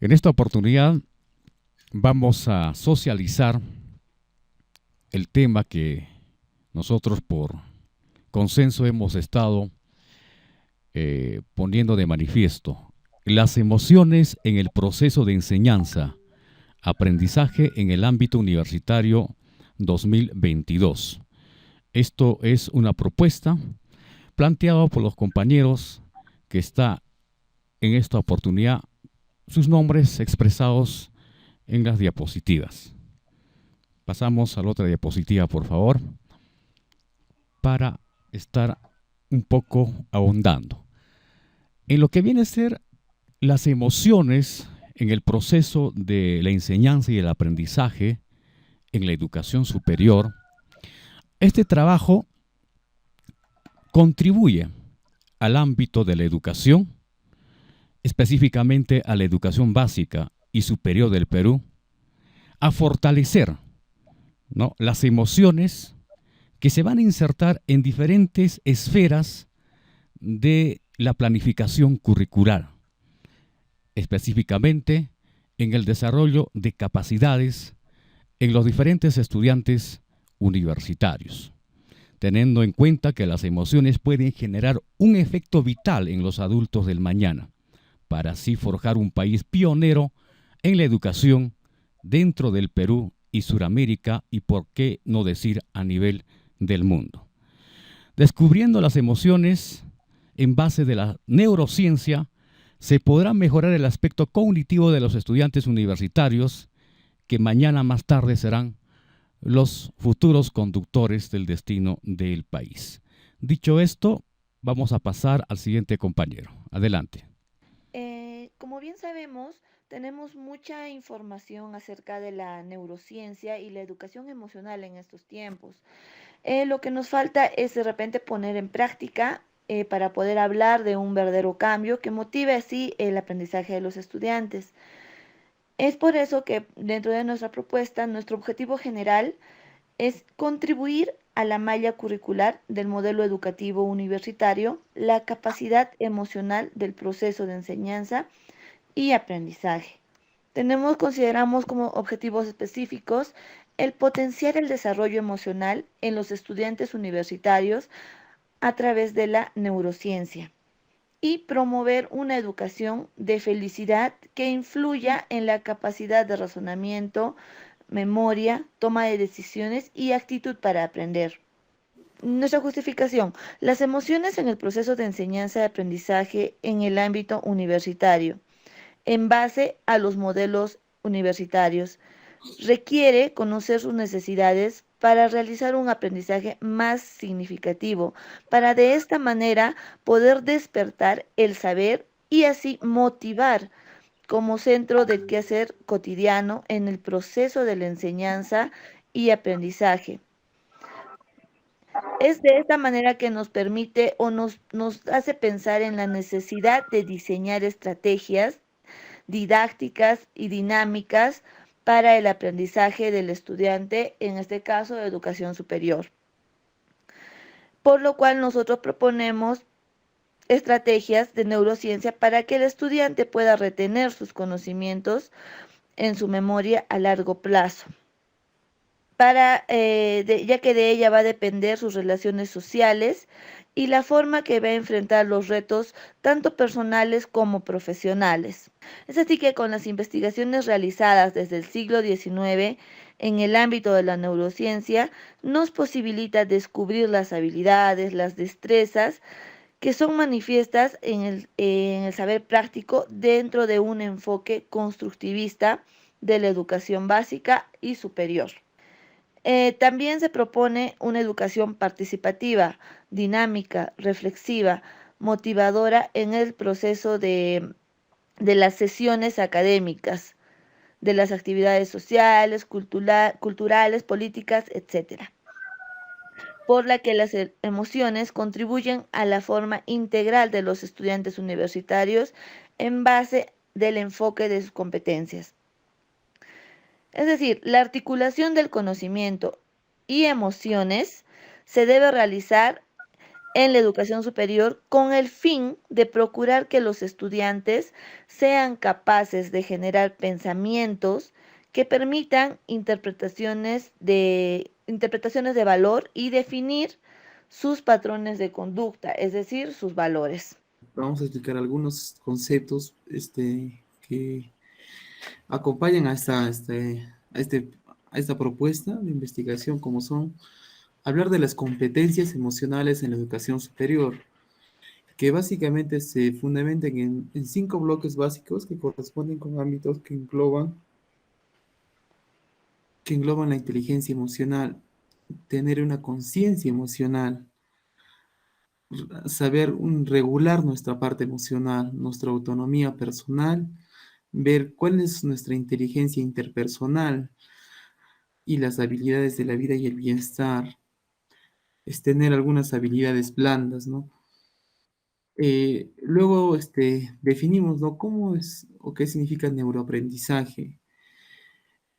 En esta oportunidad vamos a socializar el tema que nosotros por consenso hemos estado poniendo de manifiesto: las emociones en el proceso de enseñanza, aprendizaje en el ámbito universitario 2022. Esto es una propuesta planteada por los compañeros que está en esta oportunidad sus nombres expresados en las diapositivas. Pasamos a la otra diapositiva, por favor, para estar un poco ahondando en lo que viene a ser las emociones en el proceso de la enseñanza y el aprendizaje en la educación superior. Este trabajo contribuye al ámbito de la educación, específicamente a la educación básica y superior del Perú, a fortalecer, ¿no?, las emociones que se van a insertar en diferentes esferas de la planificación curricular, específicamente en el desarrollo de capacidades en los diferentes estudiantes universitarios, teniendo en cuenta que las emociones pueden generar un efecto vital en los adultos del mañana, para así forjar un país pionero en la educación dentro del Perú y Suramérica, y por qué no decir a nivel del mundo. Descubriendo las emociones en base de la neurociencia, se podrá mejorar el aspecto cognitivo de los estudiantes universitarios, que mañana más tarde serán los futuros conductores del destino del país. Dicho esto, vamos a pasar al siguiente compañero. Adelante. Como bien sabemos, tenemos mucha información acerca de la neurociencia y la educación emocional en estos tiempos. Lo que nos falta es de repente poner en práctica para poder hablar de un verdadero cambio que motive así el aprendizaje de los estudiantes. Es por eso que dentro de nuestra propuesta, nuestro objetivo general es contribuir a la malla curricular del modelo educativo universitario, la capacidad emocional del proceso de enseñanza y aprendizaje. Consideramos como objetivos específicos el potenciar el desarrollo emocional en los estudiantes universitarios a través de la neurociencia y promover una educación de felicidad que influya en la capacidad de razonamiento, memoria, toma de decisiones y actitud para aprender. Nuestra justificación: las emociones en el proceso de enseñanza y aprendizaje en el ámbito universitario en base a los modelos universitarios. Requiere conocer sus necesidades para realizar un aprendizaje más significativo, para de esta manera poder despertar el saber y así motivar como centro del quehacer cotidiano en el proceso de la enseñanza y aprendizaje. Es de esta manera que nos permite o nos hace pensar en la necesidad de diseñar estrategias didácticas y dinámicas para el aprendizaje del estudiante, en este caso de educación superior. Por lo cual nosotros proponemos estrategias de neurociencia para que el estudiante pueda retener sus conocimientos en su memoria a largo plazo, ya que de ella va a depender sus relaciones sociales y la forma que va a enfrentar los retos tanto personales como profesionales. Es así que con las investigaciones realizadas desde el siglo XIX en el ámbito de la neurociencia, nos posibilita descubrir las habilidades, las destrezas que son manifiestas en el saber práctico dentro de un enfoque constructivista de la educación básica y superior. También se propone una educación participativa, dinámica, reflexiva, motivadora en el proceso de las sesiones académicas, de las actividades sociales, culturales, políticas, etcétera, por la que las emociones contribuyen a la forma integral de los estudiantes universitarios en base del enfoque de sus competencias. Es decir, la articulación del conocimiento y emociones se debe realizar en la educación superior con el fin de procurar que los estudiantes sean capaces de generar pensamientos que permitan interpretaciones de valor y definir sus patrones de conducta, es decir, sus valores. Vamos a explicar algunos conceptos que acompañan a esta propuesta de investigación, como son hablar de las competencias emocionales en la educación superior, que básicamente se fundamentan en 5 bloques básicos que corresponden con ámbitos que engloban la inteligencia emocional, tener una conciencia emocional, saber regular nuestra parte emocional, nuestra autonomía personal, ver cuál es nuestra inteligencia interpersonal y las habilidades de la vida y el bienestar, es tener algunas habilidades blandas, ¿no? Luego, definimos, ¿no? ¿Cómo es o qué significa neuroaprendizaje?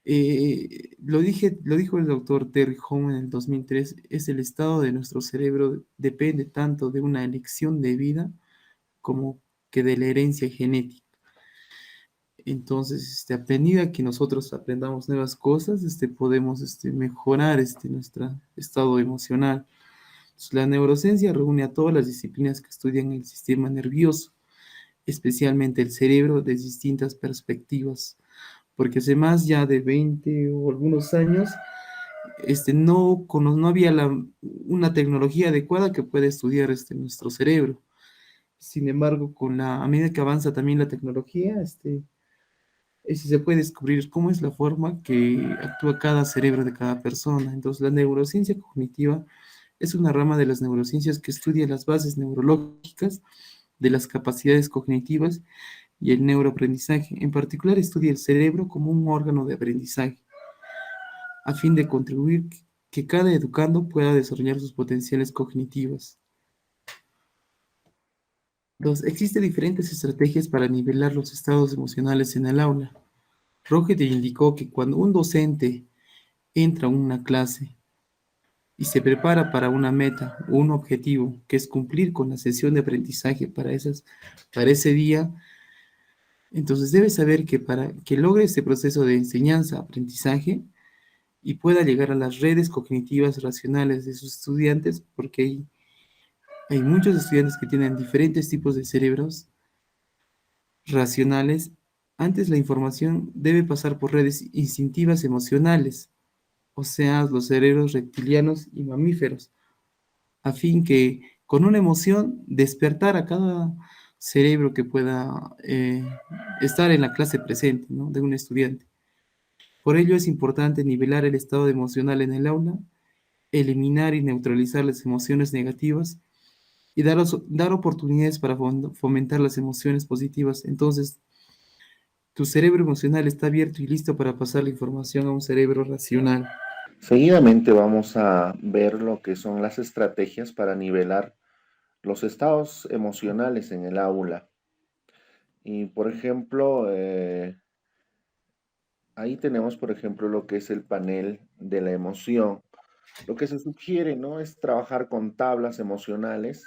Lo dijo el doctor Terry Home en el 2003, es el estado de nuestro cerebro, depende tanto de una elección de vida como que de la herencia genética. Entonces, a medida que nosotros aprendamos nuevas cosas, podemos mejorar nuestro estado emocional. Entonces, la neurociencia reúne a todas las disciplinas que estudian el sistema nervioso, especialmente el cerebro, desde distintas perspectivas, porque hace más ya de 20 o algunos años, no había una tecnología adecuada que pueda estudiar nuestro cerebro. Sin embargo, a medida que avanza también la tecnología, se puede descubrir cómo es la forma que actúa cada cerebro de cada persona. Entonces, la neurociencia cognitiva es una rama de las neurociencias que estudia las bases neurológicas de las capacidades cognitivas y el neuroaprendizaje. En particular, estudia el cerebro como un órgano de aprendizaje, a fin de contribuir que cada educando pueda desarrollar sus potenciales cognitivos. Existen diferentes estrategias para nivelar los estados emocionales en el aula. Roger indicó que cuando un docente entra a una clase y se prepara para una meta o un objetivo, que es cumplir con la sesión de aprendizaje para ese día, entonces debe saber que para que logre este proceso de enseñanza-aprendizaje y pueda llegar a las redes cognitivas racionales de sus estudiantes, porque hay muchos estudiantes que tienen diferentes tipos de cerebros racionales. Antes la información debe pasar por redes instintivas emocionales, o sea, los cerebros reptilianos y mamíferos, a fin que con una emoción despertar a cada cerebro que pueda estar en la clase presente, ¿no?, de un estudiante. Por ello es importante nivelar el estado emocional en el aula, eliminar y neutralizar las emociones negativas y dar oportunidades para fomentar las emociones positivas. Entonces, tu cerebro emocional está abierto y listo para pasar la información a un cerebro racional. Seguidamente vamos a ver lo que son las estrategias para nivelar los estados emocionales en el aula. Y por ejemplo, ahí tenemos, por ejemplo, lo que es el panel de la emoción. Lo que se sugiere, ¿no?, es trabajar con tablas emocionales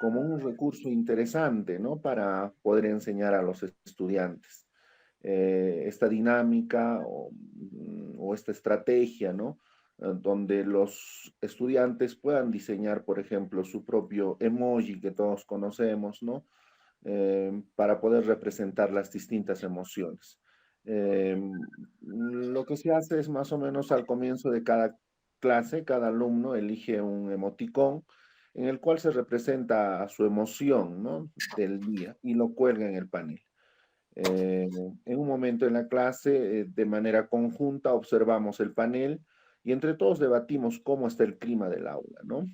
como un recurso interesante, ¿no?, para poder enseñar a los estudiantes. Esta dinámica o esta estrategia, ¿no?, donde los estudiantes puedan diseñar, por ejemplo, su propio emoji que todos conocemos, ¿no?, para poder representar las distintas emociones. Eh, lo que se hace es más o menos al comienzo de cada clase, cada alumno elige un emoticón en el cual se representa su emoción, ¿no?, del día y lo cuelga en el panel. En un momento en la clase, de manera conjunta, observamos el panel y entre todos debatimos cómo está el clima del aula, ¿no?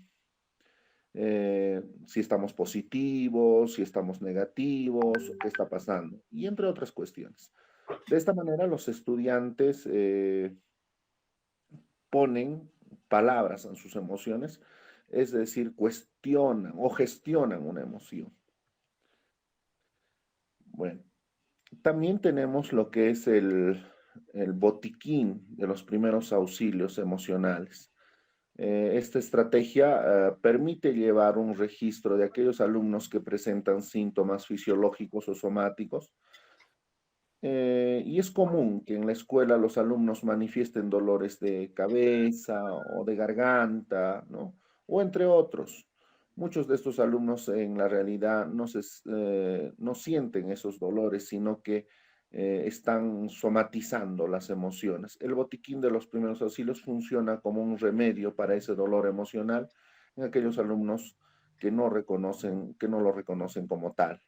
Si estamos positivos, si estamos negativos, qué está pasando, y entre otras cuestiones. De esta manera, los estudiantes ponen palabras a sus emociones, es decir, cuestionan o gestionan una emoción. Bueno, también tenemos lo que es el botiquín de los primeros auxilios emocionales. Esta estrategia permite llevar un registro de aquellos alumnos que presentan síntomas fisiológicos o somáticos. Y es común que en la escuela los alumnos manifiesten dolores de cabeza o de garganta, ¿no? O entre otros. Muchos de estos alumnos en la realidad no sienten esos dolores, sino que están somatizando las emociones. El botiquín de los primeros auxilios funciona como un remedio para ese dolor emocional en aquellos alumnos que no lo reconocen como tal.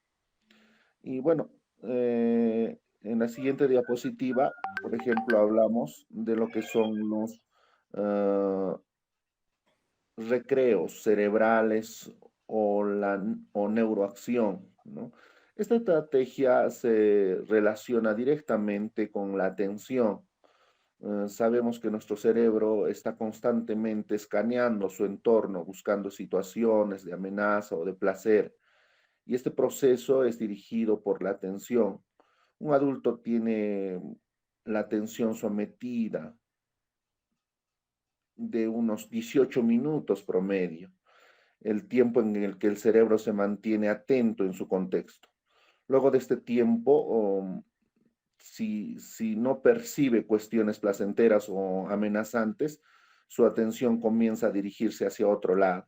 Y bueno, en la siguiente diapositiva, por ejemplo, hablamos de lo que son los ah, recreos cerebrales o neuroacción, ¿no? Esta estrategia se relaciona directamente con la atención. Sabemos que nuestro cerebro está constantemente escaneando su entorno, buscando situaciones de amenaza o de placer, y este proceso es dirigido por la atención. Un adulto tiene la atención sometida de unos 18 minutos promedio, el tiempo en el que el cerebro se mantiene atento en su contexto. Luego de este tiempo, si no percibe cuestiones placenteras o amenazantes, su atención comienza a dirigirse hacia otro lado.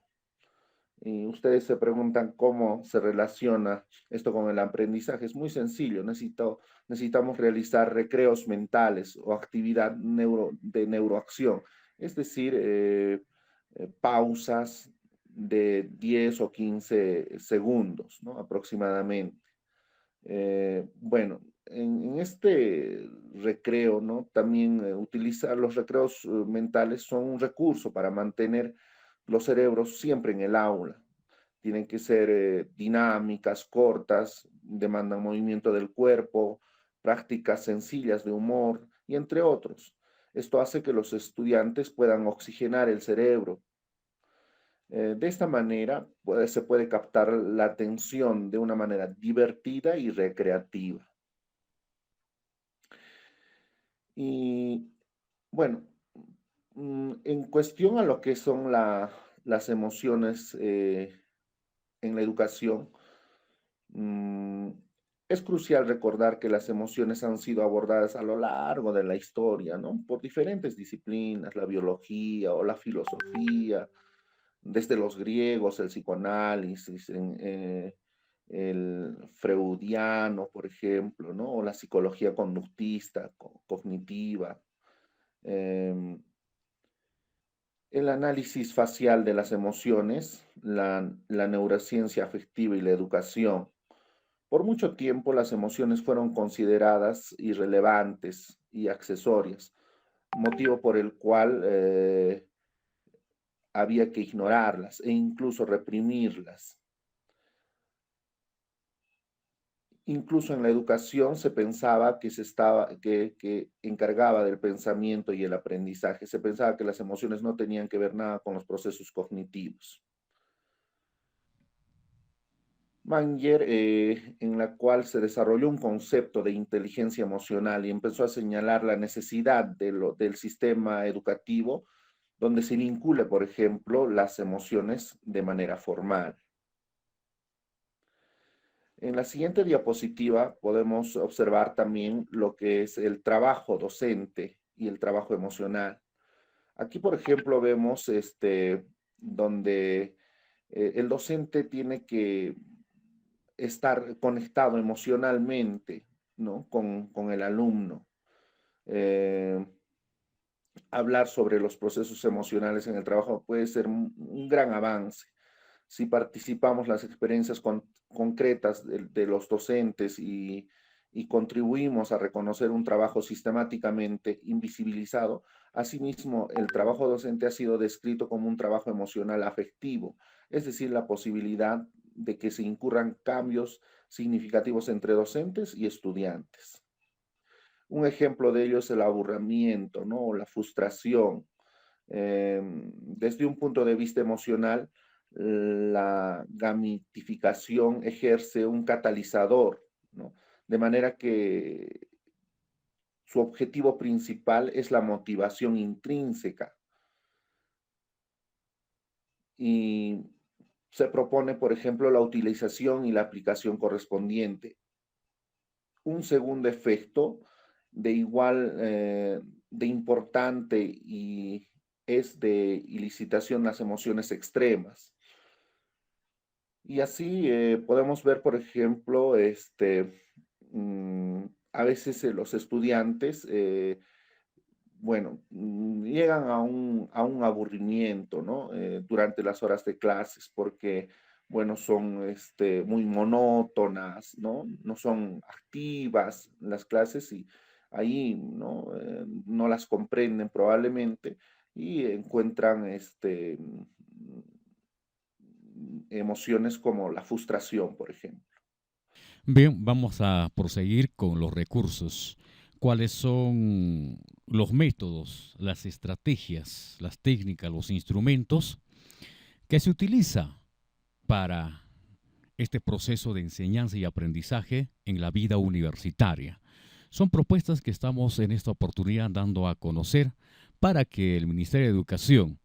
Y ustedes se preguntan cómo se relaciona esto con el aprendizaje. Es muy sencillo. Necesitamos realizar recreos mentales o actividad de neuroacción, es decir, pausas de 10 o 15 segundos, ¿no? Aproximadamente. Bueno, en este recreo, ¿no? También utilizar los recreos mentales son un recurso para mantener los cerebros siempre en el aula. Tienen que ser dinámicas, cortas, demandan movimiento del cuerpo, prácticas sencillas de humor y entre otros. Esto hace que los estudiantes puedan oxigenar el cerebro. De esta manera se puede captar la atención de una manera divertida y recreativa. Y bueno, en cuestión a lo que son las emociones en la educación, mm, es crucial recordar que las emociones han sido abordadas a lo largo de la historia, ¿no? Por diferentes disciplinas, la biología o la filosofía, desde los griegos, el psicoanálisis, el freudiano, por ejemplo, ¿no? O la psicología conductista, cognitiva. em, el análisis facial de las emociones, la neurociencia afectiva y la educación. Por mucho tiempo las emociones fueron consideradas irrelevantes y accesorias, motivo por el cual había que ignorarlas e incluso reprimirlas. Incluso en la educación se pensaba que encargaba del pensamiento y el aprendizaje. Se pensaba que las emociones no tenían que ver nada con los procesos cognitivos. Manger, en la cual se desarrolló un concepto de inteligencia emocional y empezó a señalar la necesidad del sistema educativo donde se vincule, por ejemplo, las emociones de manera formal. En la siguiente diapositiva podemos observar también lo que es el trabajo docente y el trabajo emocional. Aquí, por ejemplo, vemos donde el docente tiene que estar conectado emocionalmente, ¿no? con el alumno. Eh, Hablar sobre los procesos emocionales en el trabajo puede ser un gran avance. Si participamos las experiencias concretas de los docentes y contribuimos a reconocer un trabajo sistemáticamente invisibilizado, asimismo, el trabajo docente ha sido descrito como un trabajo emocional afectivo, es decir, la posibilidad de que se incurran cambios significativos entre docentes y estudiantes. Un ejemplo de ello es el aburrimiento, ¿no? O la frustración. Desde un punto de vista emocional, la gamificación ejerce un catalizador, ¿no? De manera que su objetivo principal es la motivación intrínseca. y se propone, por ejemplo, la utilización y la aplicación correspondiente. Un segundo efecto de igual de importante y es de ilicitación las emociones extremas. Y así podemos ver, por ejemplo, a veces los estudiantes, bueno, llegan a un aburrimiento, ¿no? Durante las horas de clases, porque, bueno, son muy monótonas, ¿no? No son activas las clases y ahí, ¿no? No las comprenden probablemente y encuentran emociones como la frustración, por ejemplo. Bien, vamos a proseguir con los recursos. ¿Cuáles son los métodos, las estrategias, las técnicas, los instrumentos que se utiliza para este proceso de enseñanza y aprendizaje en la vida universitaria? Son propuestas que estamos en esta oportunidad dando a conocer para que el Ministerio de Educación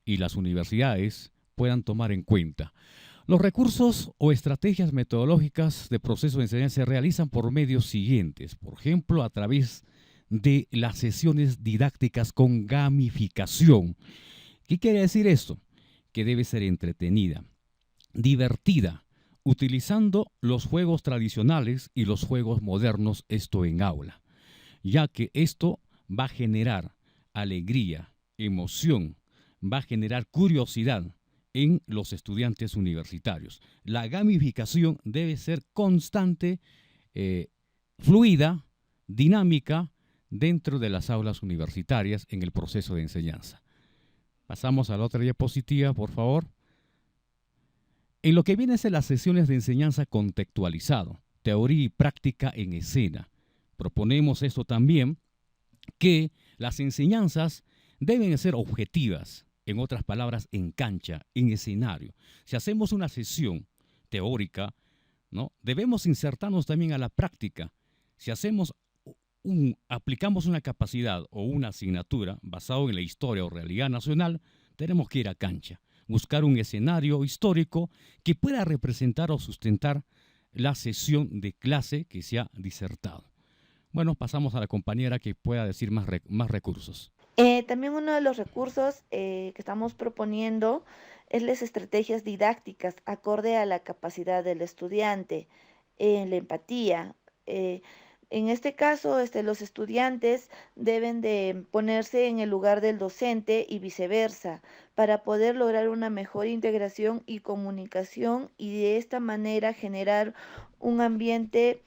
y las universidades puedan tomar en cuenta. Los recursos o estrategias metodológicas de proceso de enseñanza se realizan por medios siguientes, por ejemplo, a través de las sesiones didácticas con gamificación. ¿Qué quiere decir esto? Que debe ser entretenida, divertida, utilizando los juegos tradicionales y los juegos modernos, esto en aula, ya que esto va a generar alegría, emoción, va a generar curiosidad en los estudiantes universitarios. La gamificación debe ser constante, eh, fluida, dinámica dentro de las aulas universitarias en el proceso de enseñanza. Pasamos a la otra diapositiva, por favor. En lo que viene a ser las sesiones de enseñanza contextualizado, teoría y práctica en escena. Proponemos esto también, que las enseñanzas deben ser objetivas, en otras palabras, en cancha, en escenario. Si hacemos una sesión teórica, ¿no? Debemos insertarnos también a la práctica. Si aplicamos una capacidad o una asignatura basado en la historia o realidad nacional, tenemos que ir a cancha, buscar un escenario histórico que pueda representar o sustentar la sesión de clase que se ha disertado. Bueno, pasamos a la compañera que pueda decir más recursos. También uno de los recursos que estamos proponiendo es las estrategias didácticas acorde a la capacidad del estudiante, la empatía. eh, en este caso, los estudiantes deben de ponerse en el lugar del docente y viceversa para poder lograr una mejor integración y comunicación y de esta manera generar un ambiente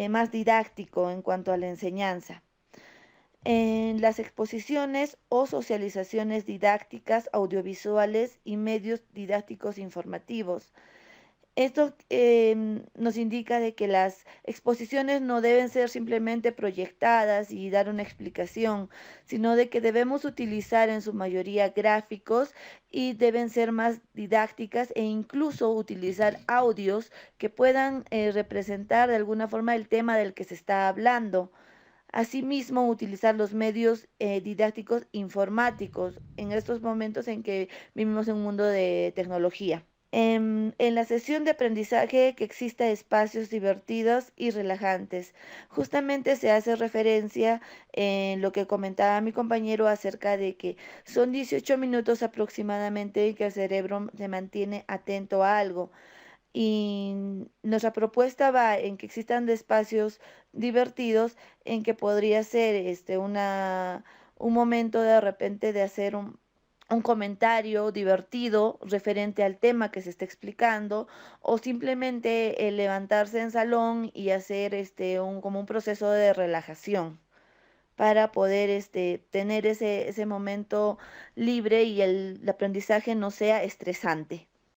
más didáctico en cuanto a la enseñanza. En las exposiciones o socializaciones didácticas, audiovisuales y medios didácticos informativos. Esto nos indica de que las exposiciones no deben ser simplemente proyectadas y dar una explicación, sino de que debemos utilizar en su mayoría gráficos y deben ser más didácticas e incluso utilizar audios que puedan representar de alguna forma el tema del que se está hablando. Asimismo, utilizar los medios didácticos informáticos en estos momentos en que vivimos en un mundo de tecnología. En la sesión de aprendizaje que exista espacios divertidos y relajantes. Justamente se hace referencia en lo que comentaba mi compañero acerca de que son 18 minutos aproximadamente que el cerebro se mantiene atento a algo. Y nuestra propuesta va en que existan espacios divertidos en que podría ser un momento de repente de hacer un comentario divertido referente al tema que se está explicando o simplemente levantarse en salón y hacer como un proceso de relajación para poder tener ese momento libre y el aprendizaje no sea estresante.